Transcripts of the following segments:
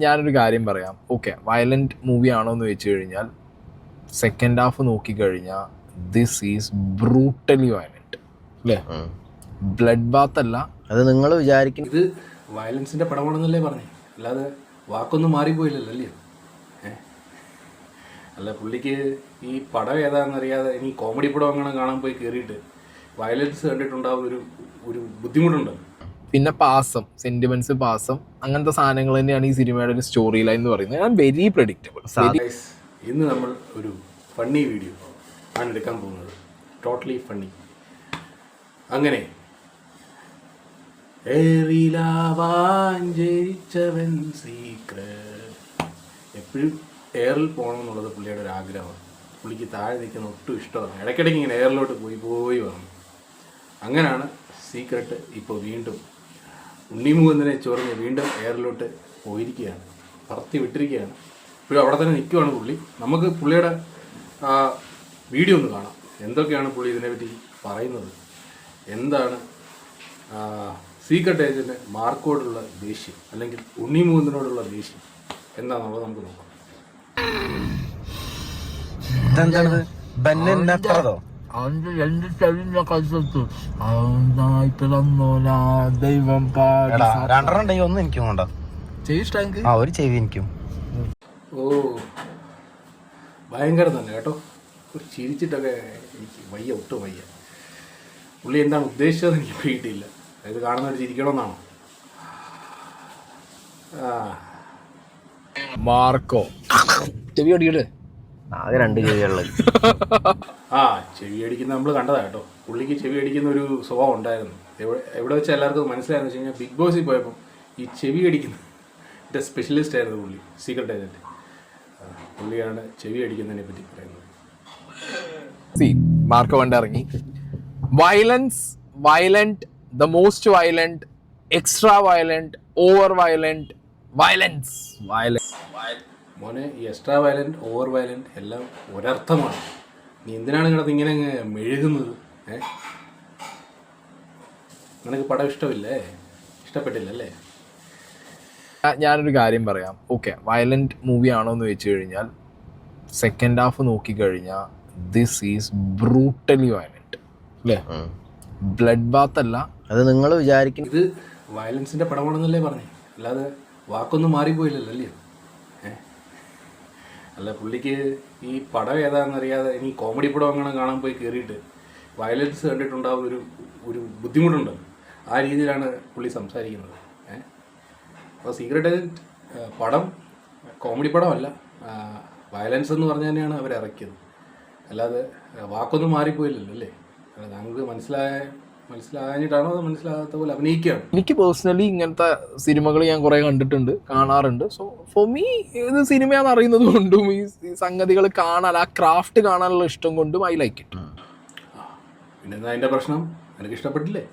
ഞാനൊരു കാര്യം പറയാം. ഓക്കെ, വയലന്റ് മൂവി ആണോ എന്ന് വെച്ച് കഴിഞ്ഞാൽ സെക്കൻഡ് ഹാഫ് നോക്കിക്കഴിഞ്ഞാൽ ദിസ് ഈസ് ബ്രൂട്ടലി വയലന്റ് അല്ലേ? ബ്ലഡ് ബാത്ത് അല്ല. അത് നിങ്ങൾ വിചാരിക്കും ഇത് വയലൻസിന്റെ പടമാണെന്നല്ലേ പറഞ്ഞേ, അല്ലാതെ വാക്കൊന്നും മാറിപ്പോയില്ലല്ലോ അല്ലേ? അല്ല, പുള്ളിക്ക് ഈ പടം ഏതാണെന്നറിയാതെ ഇനി കോമഡി പടം അങ്ങനെ കാണാൻ പോയി കയറിയിട്ട് വയലൻസ് കണ്ടിട്ടുണ്ടാവുന്ന ഒരു ബുദ്ധിമുട്ടുണ്ട്. പിന്നെ പാസം, സെന്റിമെന്റ്സ്, പാസം, അങ്ങനത്തെ സാധനങ്ങൾ തന്നെയാണ് ഈ സിനിമയുടെ ഒരു സ്റ്റോറി ലൈൻ എന്ന് പറയുന്നത്. ഞാൻ വെരി പ്രെഡിക്റ്റബിൾ. ഇന്ന് നമ്മൾ ഒരു ഫണ്ണി വീഡിയോ ആണ് എടുക്കാൻ പോകുന്നത്, ടോട്ടലി ഫണ്ണി. അങ്ങനെ എപ്പോഴും എയറിൽ പോകണം എന്നുള്ളത് പുള്ളിയുടെ ഒരു ആഗ്രഹമാണ്. പുള്ളിക്ക് താഴെ നിൽക്കുന്ന ഒട്ടും ഇഷ്ടമാണ്. ഇടയ്ക്കിടയ്ക്ക് ഇങ്ങനെ എയറിലോട്ട് പോയി വന്നു. അങ്ങനെയാണ് സീക്രട്ട് ഇപ്പോൾ വീണ്ടും ഉണ്ണിമുകുന്ദനെ ചൊറിഞ്ഞ് വീണ്ടും എയറിലോട്ട് പോയിരിക്കുകയാണ്, പറത്തി വിട്ടിരിക്കുകയാണ്. ഇപ്പോഴും അവിടെ തന്നെ നിൽക്കുവാണ് പുള്ളി. നമുക്ക് പുള്ളിയുടെ വീഡിയോ ഒന്ന് കാണാം. എന്തൊക്കെയാണ് പുള്ളി ഇതിനെപ്പറ്റി പറയുന്നത്, എന്താണ് സീക്രട്ട് ഏജൻറ്റ് മാർക്കോടുള്ള ദേഷ്യം അല്ലെങ്കിൽ ഉണ്ണിമുകുന്ദനോടുള്ള ദേഷ്യം എന്താണെന്നുള്ളത് നമുക്ക് നോക്കാം. ഓ, ഭയങ്കര തന്നെ കേട്ടോ. ചിരിച്ചിട്ടൊക്കെ എനിക്ക് വയ്യ, ഒട്ടും വയ്യ. പുള്ളി എന്താണ് ഉദ്ദേശിച്ചതെന്ന് എനിക്ക് പിടിയിട്ടില്ല. അതായത് കാണുന്നവർ ചിരിക്കണമെന്നാണോ? മാർക്കോ ചെവി അടിക്കട്ടെ. ആകെ 2 ചെവികളുള്ളത്. ചെവി അടിക്കുന്ന നമ്മൾ കണ്ടതാ കേട്ടോ. പുള്ളിക്ക് ചെവി അടിക്കുന്ന ഒരു സ്വഭാവം ഉണ്ടായിരുന്നു. എവിടെ വെച്ച് എല്ലാവർക്കും മനസ്സിലായെന്ന് വെച്ച് കഴിഞ്ഞാൽ ബിഗ് ബോസിൽ പോയപ്പോൾ ഈ ചെവി അടിക്കുന്ന സ്പെഷ്യലിസ്റ്റ് ആയിരുന്നു പുള്ളി, സീക്രട്ട് ഏജൻറ്റ്. പുള്ളിയാണ് ചെവി അടിക്കുന്നതിനെ പറ്റി പറയുന്നത്. മാർക്കോ കണ്ടിറങ്ങി. Violent, the most violent, extra violent, over violent, violence. മോനെ, ഈ എക്സ്ട്രാ വയലന്റ്, ഓവർ വയലന്റ് എല്ലാം ഒരർത്ഥമാണ്. നീ എന്തിനാണ് കിടന്ന് ഇങ്ങനെ മെഴുകുന്നത്? നിനക്ക് പടം ഇഷ്ടപ്പെട്ടില്ലല്ലേ? ഞാനൊരു കാര്യം പറയാം. ഓക്കെ, വയലന്റ് മൂവി ആണോ എന്ന് വെച്ച് കഴിഞ്ഞാൽ സെക്കൻഡ് ഹാഫ് നോക്കിക്കഴിഞ്ഞാൽ ദിസ് ഈസ് ബ്രൂട്ടലി വയലന്റ് അല്ലേ? ബ്ലഡ് ബാത്ത് അല്ല. അത് നിങ്ങൾ വിചാരിക്കും ഇത് വയലൻസിന്റെ പടമാണെന്നല്ലേ പറഞ്ഞേ, അല്ലാതെ വാക്കൊന്നും മാറിപ്പോയില്ലല്ലോ അല്ലേ? അല്ല, പുള്ളിക്ക് ഈ പടം ഏതാണെന്നറിയാതെ ഇനി കോമഡി പടം അങ്ങനെ കാണാൻ പോയി കയറിയിട്ട് വയലൻസ് കണ്ടിട്ടുണ്ടാവുന്ന ഒരു ബുദ്ധിമുട്ടുണ്ട്. ആ രീതിയിലാണ് പുള്ളി സംസാരിക്കുന്നത്. അപ്പോൾ സീക്രട്ട് ഏജൻറ്റ് പടം കോമഡി പടമല്ല, വയലൻസ് എന്ന് പറഞ്ഞ് തന്നെയാണ് അവർ ഇറക്കിയത്. അല്ലാതെ വാക്കൊന്നും മാറിപ്പോയില്ലല്ലോ അല്ലേ? അല്ല, താങ്കൾക്ക് മനസ്സിലാകാഞ്ഞിട്ടാണോ അത് മനസ്സിലാകാത്ത പോലെ അഭിനയിക്കുകയാണ്. എനിക്ക് പേഴ്സണലി ഇങ്ങനത്തെ സിനിമകൾ ഞാൻ കുറേ കണ്ടിട്ടുണ്ട്, കാണാറുണ്ട്. സോ ഫോർ മീ ഇത് സിനിമയാണെന്ന് അറിയുന്നത് കൊണ്ടും ഈ സംഗതികൾ കാണാൻ, ആ ക്രാഫ്റ്റ് കാണാനുള്ള ഇഷ്ടം കൊണ്ടും ഐ ലൈക്ക് ഇറ്റ്. പിന്നെ എന്താ അതിൻ്റെ പ്രശ്നം? എനിക്ക് ഇഷ്ടപ്പെട്ടില്ലേ?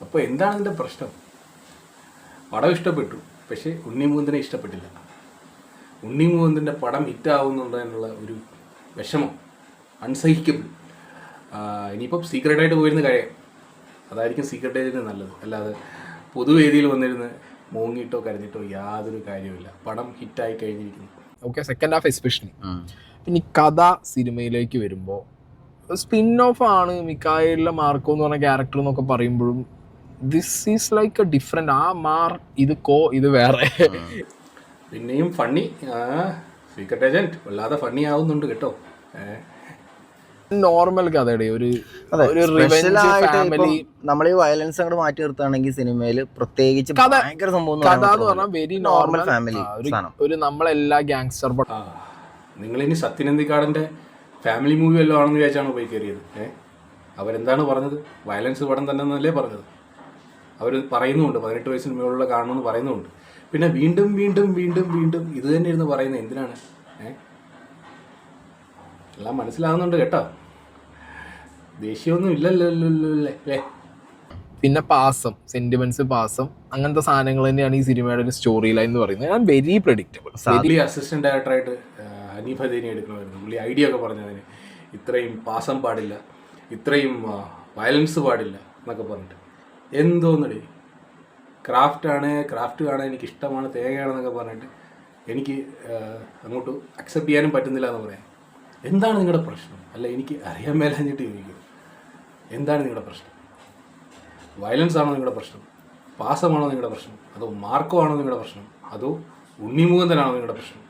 അപ്പോൾ എന്താണ് ഇതിൻ്റെ പ്രശ്നം? പടം ഇഷ്ടപ്പെട്ടു, പക്ഷേ ഉണ്ണിമുകുന്ദനെ ഇഷ്ടപ്പെട്ടില്ല. ഉണ്ണിമുകുന്ദൻ്റെ പടം ഹിറ്റാവുന്നുണ്ടതിനുള്ള ഒരു വിഷമം അൺസഹിക്കബിൾ. ഇനിയിപ്പം സീക്രട്ടായിട്ട് പോയിരുന്ന കാര്യം അതായിരിക്കും സീക്രട്ട് ഏജൻറ്റ് നല്ലത്. അല്ലാതെ പൊതുവേദിയിൽ വന്നിരുന്ന് മോങ്ങിയിട്ടോ കരഞ്ഞിട്ടോ യാതൊരു കാര്യമില്ല. പടം ഹിറ്റായി കഴിഞ്ഞിരിക്കുന്നു. Okay, second half especially. പിന്നെ ഈ കഥ സിനിമയിലേക്ക് വരുമ്പോൾ സ്പിൻ ഓഫ് ആണ് മിക്കായിലെ മാർക്കോ എന്ന് പറഞ്ഞ ക്യാരക്ടർ എന്നൊക്കെ പറയുമ്പോഴും this is like A different. ഇത് വേറെ. പിന്നെയും ഫണ്ണി. സീക്രട്ട് ഏജൻറ്റ് വല്ലാതെ ഫണ്ണി ആവുന്നുണ്ട് കേട്ടോ. നോർമൽ കഥയുടെ ഒരു ഫാമിലി. നമ്മൾ ഈ വയലൻസ് അങ്ങോട്ട് മാറ്റി നിർത്തുകയാണെങ്കിൽ സിനിമയിൽ പ്രത്യേകിച്ച് ഭയങ്കര സംഭവം കഥ എന്ന് പറഞ്ഞാൽ വെരി നോർമൽ ഫാമിലി. ഒരു നമ്മളെല്ലാ ഗാങ്സ്റ്റർ പടം. നിങ്ങളിനി സത്യനന്ദിക്കാടിന്റെ ഫാമിലി മൂവി വല്ലതും ആണെന്ന് വിചാരിച്ചാണ് പോയി കയറിയത്. അവരെന്താണ് പറഞ്ഞത്? വയലൻസ് പടം തന്നെ എന്നല്ലേ പറഞ്ഞത്. അവർ പറയുന്നുമുണ്ട് 18 വയസ്സിന് മുകളിലുള്ള കാണണമെന്ന് പറയുന്നുമുണ്ട്. പിന്നെ വീണ്ടും വീണ്ടും വീണ്ടും വീണ്ടും ഇത് തന്നെ ഇരുന്ന് പറയുന്നത് എന്തിനാണ്? എല്ലാം മനസ്സിലാകുന്നുണ്ട് കേട്ടോ. ദേഷ്യമൊന്നും ഇല്ലല്ലേ? പിന്നെ പാസം, സെന്റിമെന്റ്സ്, പാസം, അങ്ങനത്തെ സാധനങ്ങൾ തന്നെയാണ് ഈ സിനിമയുടെ ഒരു സ്റ്റോറി ലൈൻ എന്ന് പറയുന്നത്. ഞാൻ വെരി പ്രെഡിക്റ്റബിൾ. അസിസ്റ്റന്റ് ഡയറക്ടറായിട്ട് ഹനീഫ ദേനി എടുക്കണമായിരുന്നു. പുള്ളി ഐഡിയ ഒക്കെ പറഞ്ഞതിന് ഇത്രയും പാസം പാടില്ല, ഇത്രയും വയലൻസ് പാടില്ല എന്നൊക്കെ പറഞ്ഞിട്ട് എന്തോന്നടി ക്രാഫ്റ്റ് കാണാൻ എനിക്ക് ഇഷ്ടമാണ്, തേങ്ങയാണെന്നൊക്കെ പറഞ്ഞിട്ട് എനിക്ക് അങ്ങോട്ട് അക്സെപ്റ്റ് ചെയ്യാനും പറ്റുന്നില്ല എന്ന് പറയാം. എന്താണ് നിങ്ങളുടെ പ്രശ്നം? അല്ല, എനിക്ക് അറിയാൻ മേലാഞ്ഞിട്ട് ചോദിക്കും, എന്താണ് നിങ്ങളുടെ പ്രശ്നം? വയലൻസ് ആണോ നിങ്ങളുടെ പ്രശ്നം? പാസമാണോ നിങ്ങളുടെ പ്രശ്നം? അതോ മാർക്കോ ആണോ നിങ്ങളുടെ പ്രശ്നം? അതോ ഉണ്ണിമുകുന്ദനാണോ നിങ്ങളുടെ പ്രശ്നം?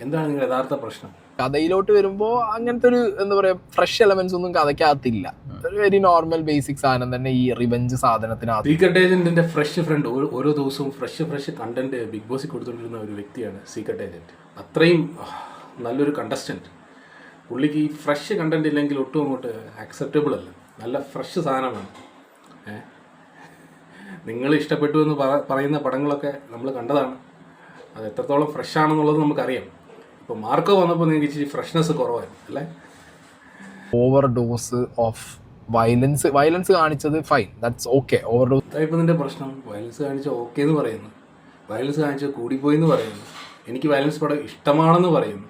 എന്താണ് നിങ്ങളുടെ യഥാർത്ഥ പ്രശ്നം? കഥയിലോട്ട് വരുമ്പോൾ അങ്ങനത്തെ ഒരു എന്താ പറയുക ഫ്രഷ് എലമെന്റ്സ് ഒന്നും കഥയ്ക്കകത്തില്ല. ഒരു വെരി നോർമൽ ബേസിക് സാധനം തന്നെ ഈ റിവെഞ്ച് സാധനത്തിനകത്ത്. സീക്രട്ട് ഏജന്റിന്റെ ഫ്രഷ് ഫ്രണ്ട് ഓരോ ദിവസവും ഫ്രഷ് കണ്ടന്റ് ബിഗ് ബോസിൽ കൊടുത്തുകൊണ്ടിരുന്ന ഒരു വ്യക്തിയാണ് സീക്രട്ട് ഏജന്റ്. അത്രയും നല്ലൊരു കണ്ടസ്റ്റന്റ്. പുള്ളിക്ക് ഈ ഫ്രഷ് കണ്ടന്റ് ഇല്ലെങ്കിൽ ഒട്ടും അങ്ങോട്ട് അക്സെപ്റ്റബിൾ അല്ല. നല്ല ഫ്രഷ് സാധനമാണ്. നിങ്ങൾ ഇഷ്ടപ്പെട്ടു എന്ന് പറയുന്ന പടങ്ങളൊക്കെ നമ്മൾ കണ്ടതാണ്. അത് എത്രത്തോളം ഫ്രഷ് ആണെന്നുള്ളത് നമുക്കറിയാം. ഇപ്പോൾ മാർക്കോ വന്നപ്പോൾ നിങ്ങൾക്ക് ഇച്ചിരി ഫ്രഷ്നെസ് കുറവായിരുന്നു അല്ലേ? ഓവർ ഡോസ് ഓഫ് വയലൻസ് കാണിച്ചത് fine, that's okay. Over dose ഇപ്പം നിൻ്റെ പ്രശ്നം വയലൻസ് കാണിച്ച ഓക്കെ എന്ന് പറയുന്നു, വയലൻസ് കാണിച്ച കൂടിപ്പോയി എന്ന് പറയുന്നു, എനിക്ക് വയലൻസ് പടം ഇഷ്ടമാണെന്ന് പറയുന്നു.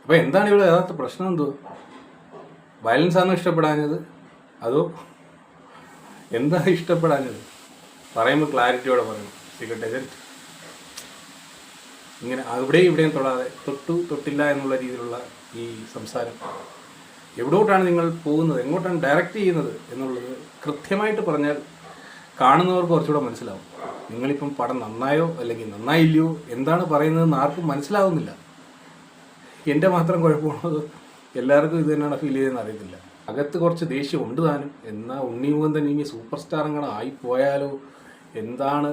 അപ്പോൾ എന്താണ് ഇവിടെ യഥാർത്ഥ പ്രശ്നം? എന്തോ വയലൻസ് ആണോ ഇഷ്ടപ്പെടാഞ്ഞത്, അതോ എന്താ ഇഷ്ടപ്പെടാഞ്ഞത്? പറയുമ്പോൾ ക്ലാരിറ്റിയോടെ പറയണം. സീക്രട്ട് ഏജന്റ് ഇങ്ങനെ അവിടെയും ഇവിടെയും തൊടാതെ തൊട്ടില്ല എന്നുള്ള രീതിയിലുള്ള ഈ സംസാരം, എവിടോട്ടാണ് നിങ്ങൾ പോകുന്നത്, എങ്ങോട്ടാണ് ഡയറക്റ്റ് ചെയ്യുന്നത് എന്നുള്ളത് കൃത്യമായിട്ട് പറഞ്ഞാൽ കാണുന്നവർക്ക് കുറച്ചുകൂടെ മനസ്സിലാവും. നിങ്ങളിപ്പം പടം നന്നായോ അല്ലെങ്കിൽ നന്നായില്ലയോ എന്താണ് പറയുന്നതെന്ന് ആർക്കും മനസ്സിലാവുന്നില്ല. എൻ്റെ മാത്രം കുഴപ്പമാണോ, എല്ലാവർക്കും ഇത് തന്നെയാണ് ഫീൽ ചെയ്തതെന്ന് അറിയത്തില്ല. അകത്ത് കുറച്ച് ദേഷ്യം ഉണ്ട് താനും. എന്നാൽ ഉണ്ണിമുകുന്ദൻ ഇനി സൂപ്പർ സ്റ്റാർ അങ്ങനെ ആയിപ്പോയാലോ, എന്താണ്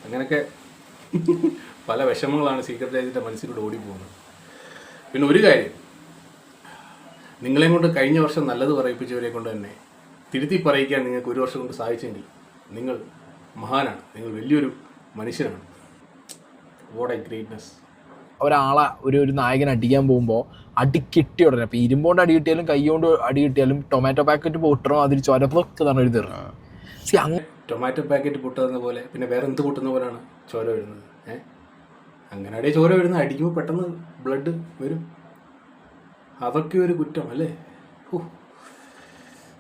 അങ്ങനെയൊക്കെ പല വിഷമങ്ങളാണ് സീക്രട്ട് ഏജന്റിന്റെ മനസ്സിലൂടെ ഓടിപ്പോകുന്നത്. പിന്നെ ഒരു കാര്യം, നിങ്ങളെ കൊണ്ട് കഴിഞ്ഞ വർഷം നല്ലത് പറയിപ്പിച്ചവരെ കൊണ്ട് തന്നെ തിരുത്തി പറയിക്കാൻ നിങ്ങൾക്ക് ഒരു വർഷം കൊണ്ട് സാധിച്ചെങ്കിൽ നിങ്ങൾ മഹാനാണ്, നിങ്ങൾ വലിയൊരു മനുഷ്യനാണ്. What A greatness. ഒരാളെ ഒരു നായകൻ അടിക്കാൻ പോകുമ്പോൾ അടി കിട്ടിയ ഉടനെ, ഇപ്പോൾ ഇരുമ്പോണ്ട് അടി കിട്ടിയാലും കൈ കൊണ്ട് അടി കിട്ടിയാലും ടൊമാറ്റോ പാക്കറ്റ് പൊട്ടണോ അതിൽ ചൊരപ്പൊക്കെ തന്നെ എഴുതണം. ടൊമാറ്റോ പാക്കറ്റ് പൊട്ടുന്ന പോലെ പിന്നെ വേറെ എന്ത് പൊട്ടുന്ന പോലെയാണ് ചോര വീഴുന്നത്. അങ്ങനെ അടിയെ ചോര വീഴുന്നത്, അടിക്കുമ്പോൾ പെട്ടെന്ന് ബ്ലഡ് വരും. അതൊക്കെ ഒരു കുറ്റം അല്ലേ?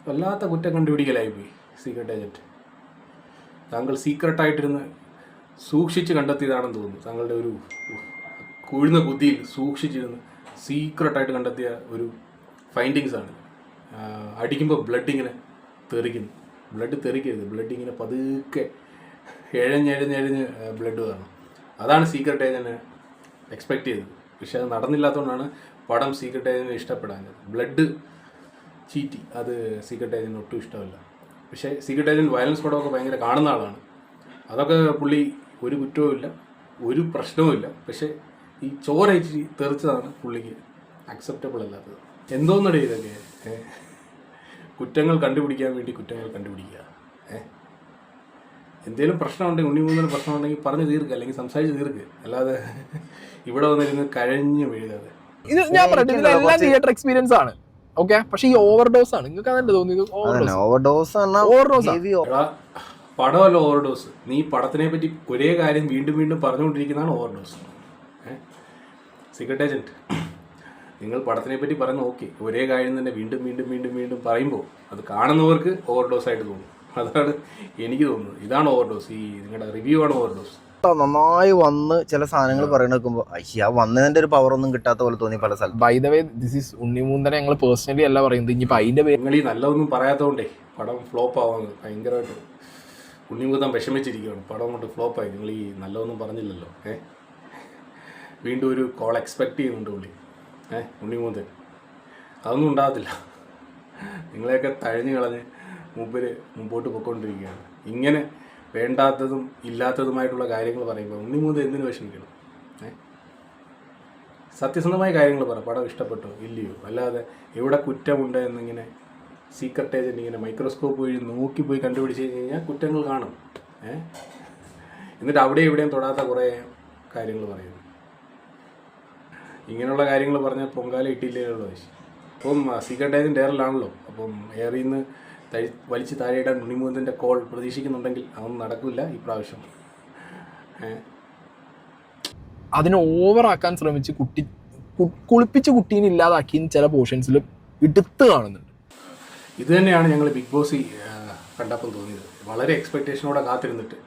വല്ലാത്ത കുറ്റം കണ്ടുപിടിക്കലായിപ്പോയി സീക്രട്ട് ഏജന്റ്. താങ്കൾ സീക്രട്ടായിട്ടിരുന്ന് സൂക്ഷിച്ച് കണ്ടെത്തിയതാണെന്ന് തോന്നുന്നു. താങ്കളുടെ ഒരു കുഴിന്ന ബുദ്ധിയിൽ സൂക്ഷിച്ചിരുന്ന് സീക്രട്ടായിട്ട് കണ്ടെത്തിയ ഒരു ഫൈൻഡിങ്സ് ആണ്. അടിക്കുമ്പോൾ ബ്ലഡ് ഇങ്ങനെ തെറിക്കുന്നു. ബ്ലഡ് തെറിക്കരുത്, ബ്ലഡ് ഇങ്ങനെ പതുക്കെ എഴഞ്ഞ് ബ്ലഡ് കാണും. അതാണ് സീക്രട്ട് ഏജന്റ് എക്സ്പെക്റ്റ് ചെയ്തത്. പക്ഷെ അത് നടന്നില്ലാത്തതുകൊണ്ടാണ് പടം സീക്രട്ട് ഏജന്റിനെ ഇഷ്ടപ്പെടാഞ്ഞത്. ബ്ലഡ് ചീറ്റി അത് സീക്രട്ട് ഏജന്റിന് ഒട്ടും ഇഷ്ടമല്ല. പക്ഷേ സീക്രട്ട് ഏജന്റ് വയലൻസ് പടമൊക്കെ ഭയങ്കര കാണുന്ന ആളാണ്. അതൊക്കെ പുള്ളി ഒരു കുറ്റവും ഇല്ല, ഒരു പ്രശ്നവും ഇല്ല. പക്ഷേ ഈ ചോര ഇച്ചിരി തെറിച്ചതാണ് പുള്ളിക്ക് അക്സെപ്റ്റബിൾ അല്ലാത്തത്. എന്തോന്നടേ ഇതൊക്കെ? കുറ്റങ്ങൾ കണ്ടുപിടിക്കാൻ വേണ്ടി കുറ്റങ്ങൾ കണ്ടുപിടിക്കുക. എന്തെങ്കിലും പ്രശ്നമുണ്ടെങ്കിൽ, ഉണ്ണിമുകുന്ദന് പ്രശ്നമുണ്ടെങ്കിൽ പറഞ്ഞ് തീർക്കുക, അല്ലെങ്കിൽ സംസാരിച്ച് തീർക്കുക. അല്ലാതെ ഇവിടെ വന്നിരുന്ന് കഴഞ്ഞ് വീഴുകാതെ. ഇത് ഞാൻ പറഞ്ഞില്ല, തിയേറ്റർ എക്സ്പീരിയൻസ് ആണ് ഓക്കെ. പക്ഷെ ഈ ഓവർഡോസ് ആണ്. നിങ്ങൾക്ക് അതല്ലേ തോന്നിയത്? പടമല്ല ഓവർഡോസ്. നീ പടത്തിനെ പറ്റി ഒരേ കാര്യം വീണ്ടും വീണ്ടും പറഞ്ഞുകൊണ്ടിരിക്കുന്നതാണ് ഓവർഡോസ്. സീക്രട്ട് ഏജന്റ്, നിങ്ങൾ പടത്തിനെ പറ്റി പറയുന്ന ഓക്കെ, ഒരേ കാര്യം തന്നെ വീണ്ടും വീണ്ടും വീണ്ടും വീണ്ടും പറയുമ്പോൾ അത് കാണുന്നവർക്ക് ഓവർഡോസ് ആയിട്ട് തോന്നും. അതാണ് എനിക്ക് തോന്നുന്നത്. ഇതാണ് ഓവർഡോസ്. ഈ നിങ്ങളുടെ റിവ്യൂ ആണ് ഓവർഡോസ്. നന്നായി വന്ന് ചില സാധനങ്ങൾ പറയണേക്കുമ്പോൾ ആ വന്നതിന്റെ ഒരു പവർ ഒന്നും കിട്ടാത്ത പോലെ തോന്നി പല സ്ഥലത്തും. By the way, this is ഉണ്ണിമുകുന്ദനെ ഞങ്ങൾ പേഴ്സണലി അല്ല പറയുന്നത്. ഇനിയിപ്പോൾ അതിന്റെ പേര് നിങ്ങൾ ഈ നല്ലതൊന്നും പറയാത്തതുകൊണ്ടേ പടം ഫ്ലോപ്പ് ആവാന്ന് ഭയങ്കരമായിട്ട് ഉണ്ണിമുകുന്ദൻ വിഷമിച്ചിരിക്കുകയാണ്. പടം കൊണ്ട് ഫ്ലോപ്പായി. നിങ്ങൾ ഈ നല്ലതൊന്നും പറഞ്ഞില്ലല്ലോ. വീണ്ടും ഒരു കോൾ എക്സ്പെക്ട് ചെയ്യുന്നുണ്ട് പുള്ളി. ഉണ്ണിമുകുന്ദൻ അതൊന്നും ഉണ്ടാകത്തില്ല. നിങ്ങളെയൊക്കെ തഴഞ്ഞു കളഞ്ഞ് മുമ്പോട്ട് പോയിക്കൊണ്ടിരിക്കുകയാണ്. ഇങ്ങനെ വേണ്ടാത്തതും ഇല്ലാത്തതുമായിട്ടുള്ള കാര്യങ്ങൾ പറയുമ്പോൾ ഉണ്ണിമുകുന്ദൻ എന്തിനു വിഷമിക്കണം? സത്യസന്ധമായ കാര്യങ്ങൾ പറ. പടം ഇഷ്ടപ്പെട്ടോ ഇല്ലയോ? അല്ലാതെ എവിടെ കുറ്റമുണ്ട് എന്നിങ്ങനെ സീക്രട്ട് ഏജന്റ് ഇങ്ങനെ മൈക്രോസ്കോപ്പ് വഴി നോക്കിപ്പോയി കണ്ടുപിടിച്ച് കഴിഞ്ഞാൽ കുറ്റങ്ങൾ കാണും. എന്നിട്ട് അവിടെ ഇവിടെയും തൊടാത്ത കുറേ കാര്യങ്ങൾ പറയുന്നു. ഇങ്ങനെയുള്ള കാര്യങ്ങൾ പറഞ്ഞാൽ പൊങ്കാല ഇട്ടില്ലേയുള്ള ആവശ്യം. അപ്പം സീക്രട്ട് ഏജന്റ് എയറിലാണല്ലോ. അപ്പം എയറിൽ നിന്ന് വലിച്ച് താഴെയിടാൻ ഉണ്ണിമുകുന്ദൻ്റെ കോൾ പ്രതീക്ഷിക്കുന്നുണ്ടെങ്കിൽ അതൊന്നും നടക്കില്ല ഈ പ്രാവശ്യം. അതിനെ ഓവറാക്കാൻ ശ്രമിച്ച് കുളിപ്പിച്ച് കുട്ടീനെ ഇല്ലാതാക്കി ചില പോർഷൻസിൽ എടുത്ത് കാണുന്നുണ്ട്. ഇത് തന്നെയാണ് ഞങ്ങൾ ബിഗ് ബോസ് കണ്ടപ്പം തോന്നിയത്. വളരെ എക്സ്പെക്റ്റേഷനോടെ കാത്തിരുന്നിട്ട്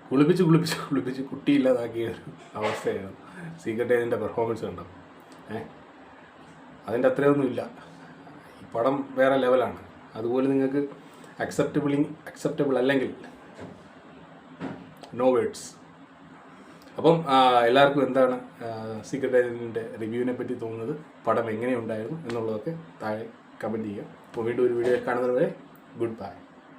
കുളിപ്പിച്ച് കുട്ടിയില്ലാതാക്കിയ ഒരു അവസ്ഥയാണ് സീക്രട്ട് ഏജൻറ്റിൻ്റെ പെർഫോമൻസ് കണ്ടത്. അതിൻ്റെ അത്രയൊന്നുമില്ല. ഈ പടം വേറെ ലെവലാണ്. അതുപോലെ നിങ്ങൾക്ക് അക്സെപ്റ്റബിൾ അല്ലെങ്കിൽ നോ വേർഡ്സ്. അപ്പം എല്ലാവർക്കും എന്താണ് സീക്രട്ട് ഏജൻറ്റിൻ്റെ റിവ്യൂവിനെ പറ്റി തോന്നുന്നത്, പടം എങ്ങനെയുണ്ടായിരുന്നു എന്നുള്ളതൊക്കെ താഴെ കമൻറ്റ് ചെയ്യുക. അപ്പോൾ വീണ്ടും ഒരു വീഡിയോ കാണുന്നത് വരെ ഗുഡ് ബൈ.